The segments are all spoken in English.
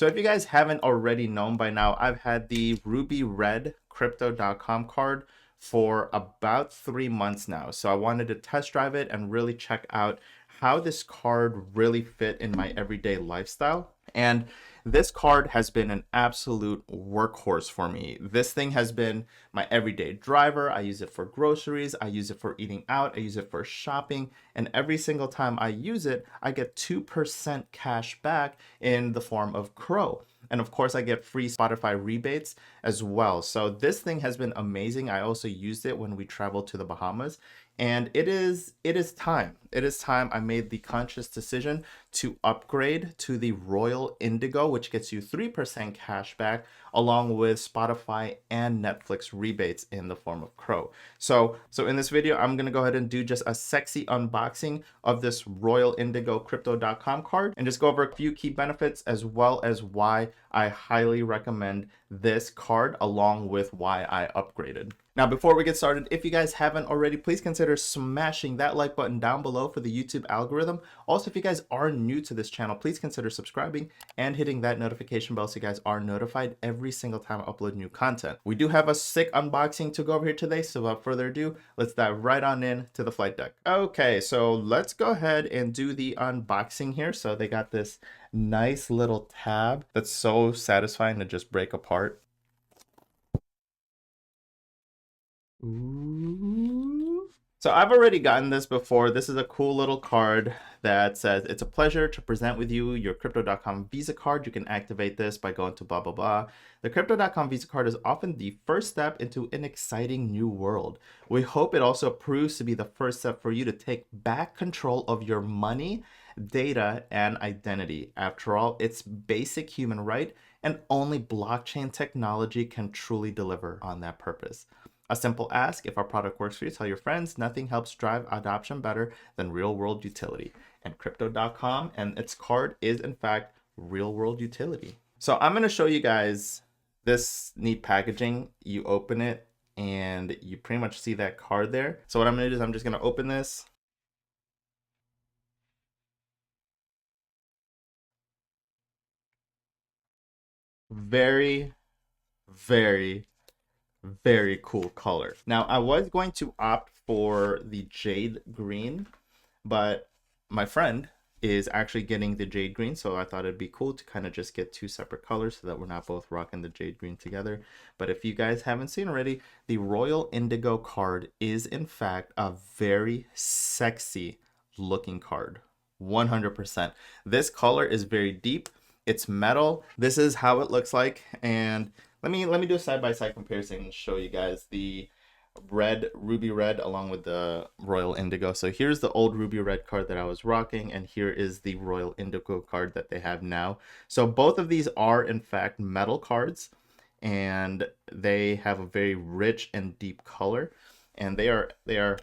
So if you guys haven't already known by now, I've had the Ruby Red Crypto.com card for about 3 months now. So I wanted to test drive it and really check out how this card really fit in my everyday lifestyle. And this card has been an absolute workhorse for me. This thing has been my everyday driver. I use it for groceries. I use it for eating out. I use it for shopping. And every single time I use it, I get 2% cash back in the form of Crow. And of course, I get free Spotify rebates as well. So this thing has been amazing. I also used it when we traveled to the Bahamas. And it is time. It is time I made the conscious decision to upgrade to the Royal Indigo, which gets you 3% cash back along with Spotify and Netflix rebates in the form of Crow. So in this video, I'm going to go ahead and do just a sexy unboxing of this Royal Indigo Crypto.com card and just go over a few key benefits as well as why I highly recommend this card along with why I upgraded. Now, before we get started, if you guys haven't already, please consider smashing that like button down below for the YouTube algorithm. Also, if you guys are new to this channel, please consider subscribing and hitting that notification bell so you guys are notified every single time I upload new content. We do have a sick unboxing to go over here today, so without further ado, let's dive right on in to the flight deck. Okay, so let's go ahead and do the unboxing here. So they got this nice little tab that's so satisfying to just break apart. Ooh. So I've already gotten this before. This is a cool little card that says, "It's a pleasure to present with you your Crypto.com Visa card. You can activate this by going to blah, blah, blah. The Crypto.com Visa card is often the first step into an exciting new world. We hope it also proves to be the first step for you to take back control of your money, data, and identity. After all, it's basic human right, and only blockchain technology can truly deliver on that purpose. A simple ask: if our product works for you, tell your friends. Nothing helps drive adoption better than real-world utility." And Crypto.com and its card is, in fact, real-world utility. So I'm going to show you guys this neat packaging. You open it, and you pretty much see that card there. So what I'm going to do is I'm just going to open this. Very, very cool color. Now, I was going to opt for the jade green, but my friend is actually getting the jade green, so I thought it'd be cool to kind of just get two separate colors so that we're not both rocking the jade green together. But if you guys haven't seen already, the Royal Indigo card is in fact a very sexy looking card. 100%. This color is very deep. It's metal. This is how it looks like, and let me do a side-by-side comparison and show you guys the Ruby Red along with the Royal Indigo. So here's the old Ruby Red card that I was rocking, and here is the Royal Indigo card that they have now. So both of these are in fact metal cards, and they have a very rich and deep color, and they are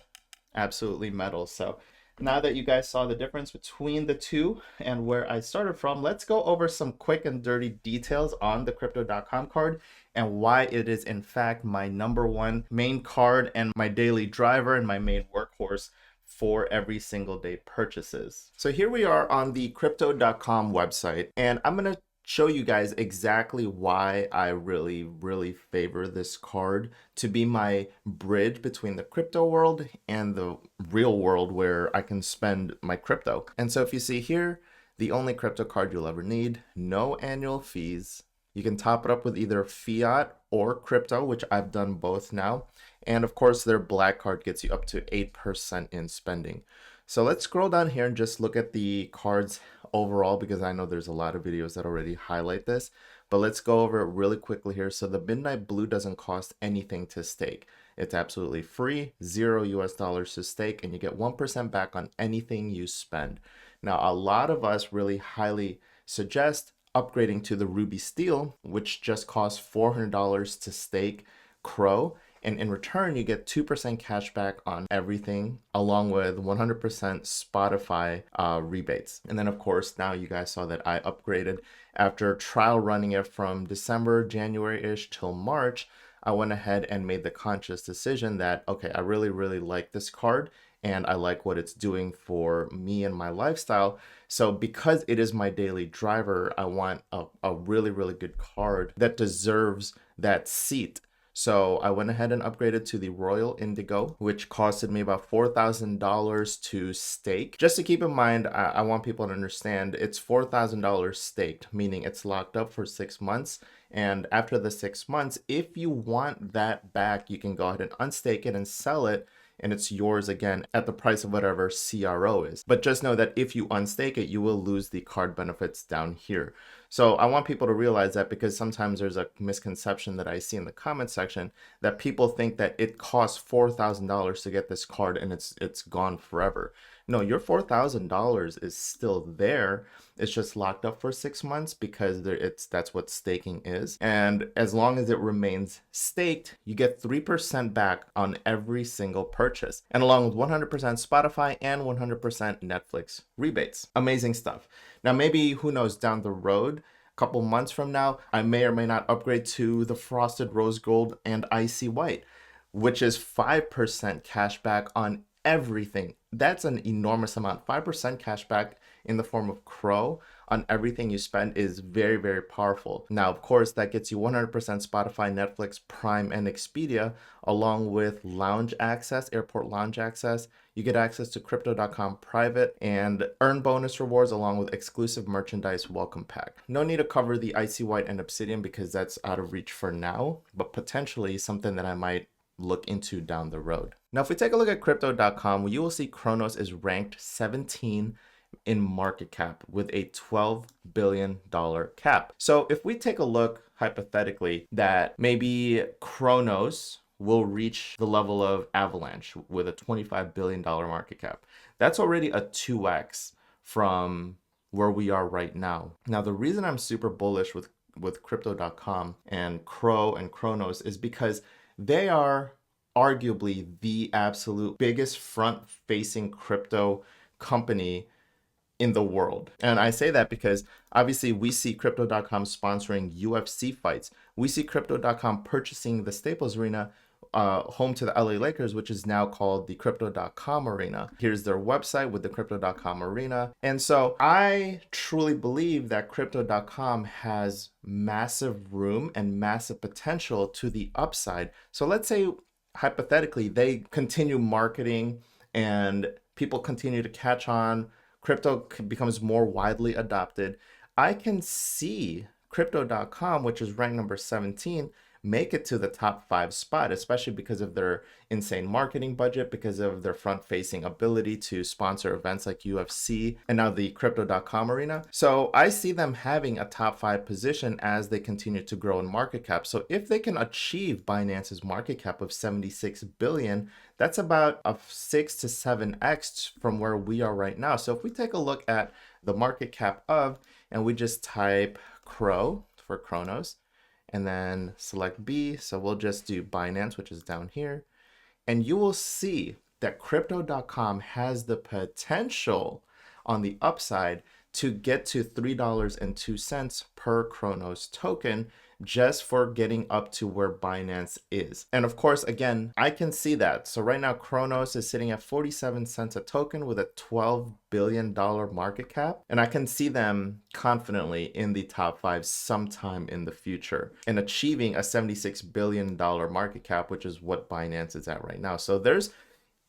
absolutely metal. So now that you guys saw the difference between the two and where I started from, let's go over some quick and dirty details on the Crypto.com card and why it is in fact my #1 main card and my daily driver and my main workhorse for every single day purchases. So here we are on the Crypto.com website, and I'm going to show you guys exactly why I really favor this card to be my bridge between the crypto world and the real world where I can spend my crypto. And so if you see here, the only crypto card you'll ever need, no annual fees. You can top it up with either fiat or crypto, which I've done both now. And of course, their black card gets you up to 8% in spending. So let's scroll down here and just look at the cards overall, because I know there's a lot of videos that already highlight this, but let's go over it really quickly here. So the Midnight Blue doesn't cost anything to stake. It's absolutely free, $0 US to stake, and you get 1% back on anything you spend. Now, a lot of us really highly suggest upgrading to the Ruby Steel, which just costs $400 to stake Crow. And in return, you get 2% cash back on everything, along with 100% Spotify rebates. And then, of course, now you guys saw that I upgraded after trial running it from December, January-ish till March. I went ahead and made the conscious decision that, okay, I really like this card. and I like what it's doing for me and my lifestyle. So because it is my daily driver, I want a really, really good card that deserves that seat. So I went ahead and upgraded to the Royal Indigo, which costed me about $4,000 to stake. Just to keep in mind, I want people to understand it's $4,000 staked, meaning it's locked up for 6 months. And after the 6 months, if you want that back, you can go ahead and unstake it and sell it, and it's yours again at the price of whatever CRO is. But just know that if you unstake it, you will lose the card benefits down here. So I want people to realize that, because sometimes there's a misconception that I see in the comment section that people think that it costs $4,000 to get this card and it's gone forever. No, your $4,000 is still there. It's just locked up for 6 months because that's what staking is. And as long as it remains staked, you get 3% back on every single purchase. And along with 100% Spotify and 100% Netflix rebates. Amazing stuff. Now, maybe, who knows, down the road, a couple months from now, I may or may not upgrade to the Frosted Rose Gold and Icy White, which is 5% cash back on everything. That's an enormous amount. 5% cash back in the form of Crow on everything you spend is very, very powerful. Now, of course, that gets you 100% Spotify, Netflix, Prime, and Expedia, along with lounge access, airport lounge access. You get access to Crypto.com private and earn bonus rewards along with exclusive merchandise welcome pack. No need to cover the Icy White and Obsidian because that's out of reach for now, but potentially something that I might look into down the road. Now, if we take a look at Crypto.com, you will see Cronos is ranked 17 in market cap with a $12 billion cap. So if we take a look hypothetically that maybe Cronos will reach the level of Avalanche with a $25 billion market cap, that's already a 2x from where we are right now. Now, the reason I'm super bullish with Crypto.com and Crow and Cronos is because they are arguably the absolute biggest front-facing crypto company in the world. And I say that because obviously we see Crypto.com sponsoring UFC fights. We see Crypto.com purchasing the Staples Arena, home to the LA Lakers, which is now called the Crypto.com Arena. Here's their website with the Crypto.com Arena. And so I truly believe that Crypto.com has massive room and massive potential to the upside. So let's say hypothetically they continue marketing and people continue to catch on, crypto becomes more widely adopted. I can see Crypto.com, which is ranked number 17, make it to the top 5 spot, especially because of their insane marketing budget, because of their front-facing ability to sponsor events like UFC and now the Crypto.com Arena. So I see them having a top 5 position as they continue to grow in market cap. So if they can achieve Binance's market cap of 76 billion, that's about a 6 to 7x from where we are right now. So if we take a look at the market cap of, and we just type Crow for Cronos, and then select B. So we'll just do Binance, which is down here. And you will see that Crypto.com has the potential on the upside to get to $3.02 per Cronos token just for getting up to where Binance is. And of course, again, I can see that. So right now, Cronos is sitting at 47 cents a token with a $12 billion market cap. And I can see them confidently in the top 5 sometime in the future and achieving a $76 billion market cap, which is what Binance is at right now. So there's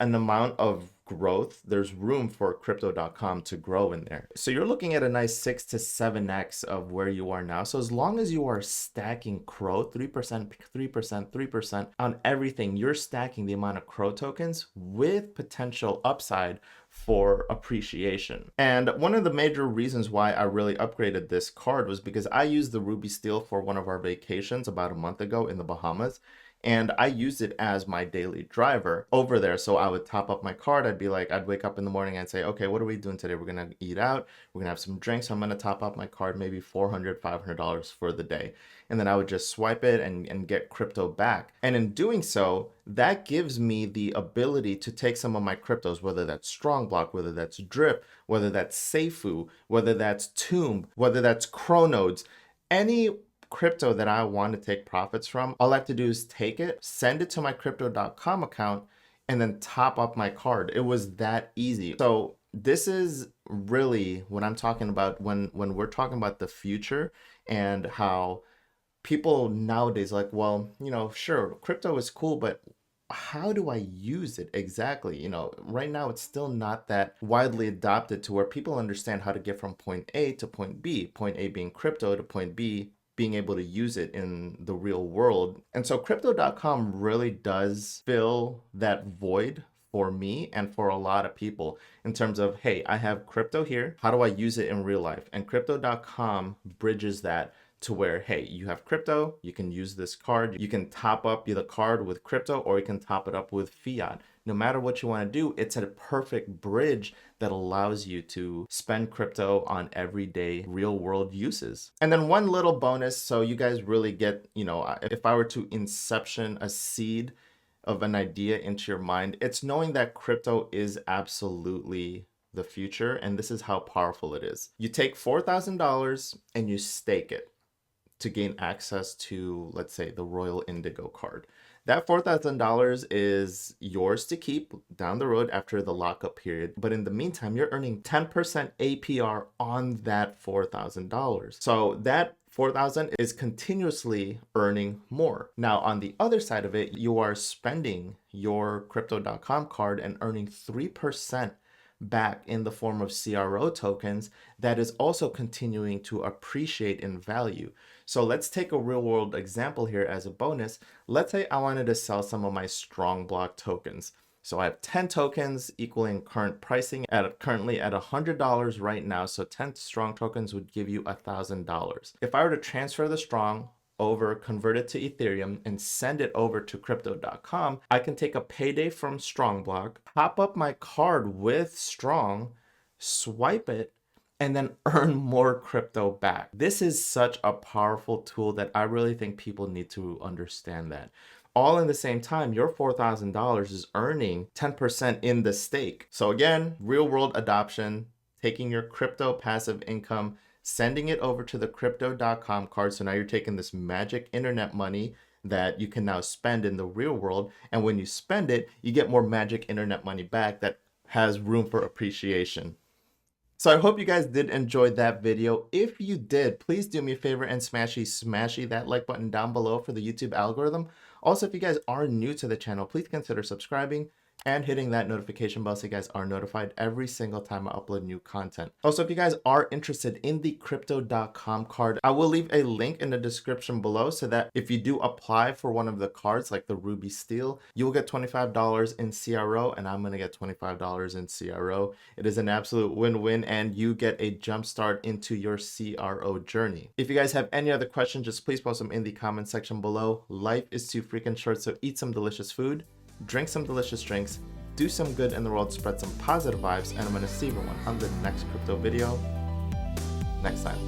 an amount of growth, there's room for Crypto.com to grow in there. So you're looking at a nice 6 to 7x of where you are now. So as long as you are stacking Crow 3%, 3%, 3% on everything, you're stacking the amount of Crow tokens with potential upside for appreciation. And one of the major reasons why I really upgraded this card was because I used the Ruby Steel for one of our vacations about a month ago in the Bahamas. And I used it as my daily driver over there. So I would top up my card. I'd wake up in the morning and say, okay, what are we doing today? We're going to eat out. We're going to have some drinks. So I'm going to top up my card, maybe $400, $500 for the day. And then I would just swipe it and get crypto back. And in doing so, that gives me the ability to take some of my cryptos, whether that's Strongblock, whether that's Drip, whether that's Seifu, whether that's Tomb, whether that's Cronodes, any crypto that I want to take profits from, all I have to do is take it, send it to my Crypto.com account, and then top up my card. It was that easy. So this is really what I'm talking about when we're talking about the future and how people nowadays like, well, you know, sure, crypto is cool, but how do I use it exactly? You know, right now it's still not that widely adopted to where people understand how to get from point A to point B, point A being crypto to point B being able to use it in the real world. And so crypto.com really does fill that void for me and for a lot of people in terms of, hey, I have crypto here. How do I use it in real life? And crypto.com bridges that to where, hey, you have crypto, you can use this card, you can top up the card with crypto, or you can top it up with fiat. No matter what you want to do, it's a perfect bridge that allows you to spend crypto on everyday real world uses. And then one little bonus, so you guys really get, you know, if I were to inception a seed of an idea into your mind, it's knowing that crypto is absolutely the future, and this is how powerful it is. You take $4,000 and you stake it to gain access to, let's say, the Royal Indigo card. That $4,000 is yours to keep down the road after the lockup period. But in the meantime, you're earning 10% APR on that $4,000. So that 4,000 is continuously earning more. Now, on the other side of it, you are spending your crypto.com card and earning 3% back in the form of CRO tokens that is also continuing to appreciate in value. So let's take a real world example here as a bonus. Let's say I wanted to sell some of my strong block tokens. So I have 10 tokens equaling current pricing currently at $100 right now. So 10 strong tokens would give you $1,000. If I were to transfer the strong over, convert it to Ethereum, and send it over to crypto.com, I can take a payday from Strongblock, pop up my card with Strong, swipe it, and then earn more crypto back. This is such a powerful tool that I really think people need to understand that. All in the same time, your $4,000 is earning 10% in the stake. So again, real world adoption, taking your crypto passive income, sending it over to the crypto.com card. So now you're taking this magic internet money that you can now spend in the real world. And when you spend it, you get more magic internet money back that has room for appreciation. So I hope you guys did enjoy that video. If you did, please do me a favor and smashy that like button down below for the YouTube algorithm. Also, if you guys are new to the channel, please consider subscribing and hitting that notification bell so you guys are notified every single time I upload new content. Also, if you guys are interested in the crypto.com card, I will leave a link in the description below so that if you do apply for one of the cards like the Ruby Steel, you will get $25 in CRO and I'm going to get $25 in CRO. It is an absolute win-win and you get a jump start into your CRO journey. If you guys have any other questions, just please post them in the comment section below. Life is too freaking short, so eat some delicious food, drink some delicious drinks, do some good in the world, spread some positive vibes, and I'm going to see everyone on the next crypto video next time.